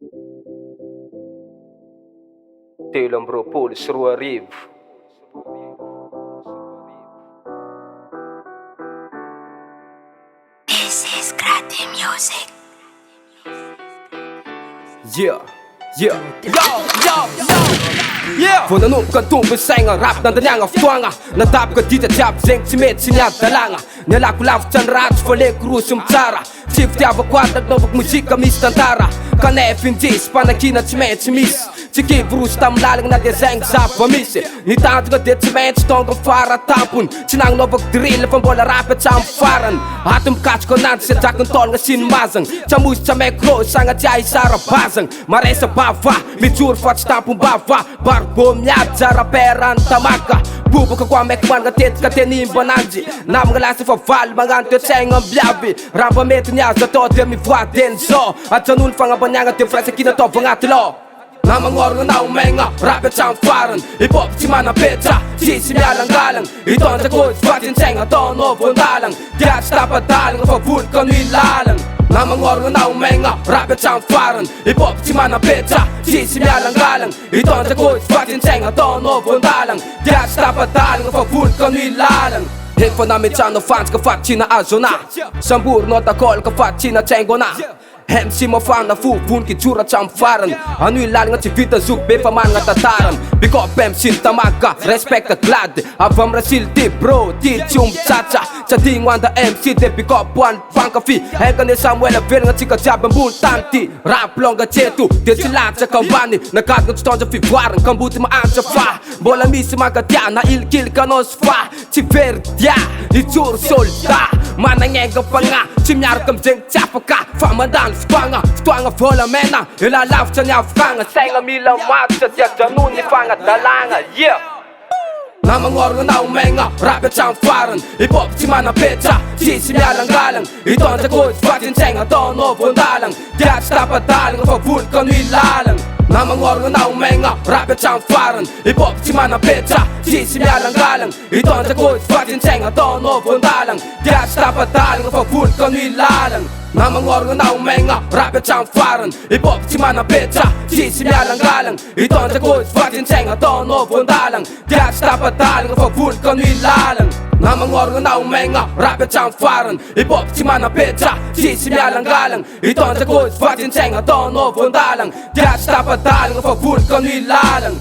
3 This is Grati Music. Yeah, yeah, yeah. Vốn nụ cần tung với xanh à rap dan yang aftuang à na tap ka dita jab zeng chimet sinya dalanga ne la kulav chan rat fole krusum tsara chief tiava kwata novak muzika mistantara kana FNJs panakina chimet chimis chiki vrus tam lalang na design zap vamise ni tanto ka det chimet stong fara tapun chinang novak drill van bola rap cham faran atum catch ko nan se takon ton nga sin mazang chamus chamek ro sanga jai sara bazang maresa bava mitur fat stampun bava barbom nyat zara peran tamaka bubu ka kwa mekman ka tet ka tenim bananji nam nga lasa fa val mangan te tsengam biabi ramba met nya za to de mi voix denso atanun fanga banyanga te frase kina to vangatlo namangor na umenga rap cham faran hip hop chimana petra sisi mialangalang iton sa ko fatin tsenga to no vondalang dia stapa dalang fa vul kan wilalang namangor na umenga rap cham faran hip hop chimana petra sisi mialangalang iton sa ko fatin tsenga to no vondalang dia stapa dalang fa vul kan wilalang hit for namin channel fans ka fat china azona sambur no takol ka fat china tsengona MC mo fan na fu vun ki chura cham faran anu ilal nga chivita zuk be paman nga tataran biko pem sin tamaka respect the glad avam rasil ti bro ti chum chacha chating wanda MC de biko puan panka fi hega ne Samuel vel nga chika jabam bun tanti rap longa chetu de silat sa kambani nakat nga stonja fi waran kambuti ma ancha fa bola misi magatia na ilkil kanos fa chiver dia ni chur solda manangeng pa nga chimyar kam jeng chapaka famandan Ftuanga vola mena ila laf chanya fanga senga mila mat sa tiak janun ni fanga dalanga yeah namangor na umenga rap cham faran hip hop chimana petra sisi mialangalang iton sa ko fatin tsenga to no vondalang dia stapa dalang fa vul kan wilalang namangor na umenga rap cham faran hip hop chimana petra sisi mialangalang iton sa ko fatin tsenga to no vondalang dia stapa dalang fa vul kan wilalang namangor na umenga rap cham faran hip hop chimana petra sisi mialangalang iton sa ko fatin tsenga to no vondalang dia stapa dalang fa vul kan wilalang namangor na umenga rap cham faran hip hop chimana petra sisi mialangalang iton sa ko fatin tsenga to no vondalang dia stapa dalang fa vul kan wilalang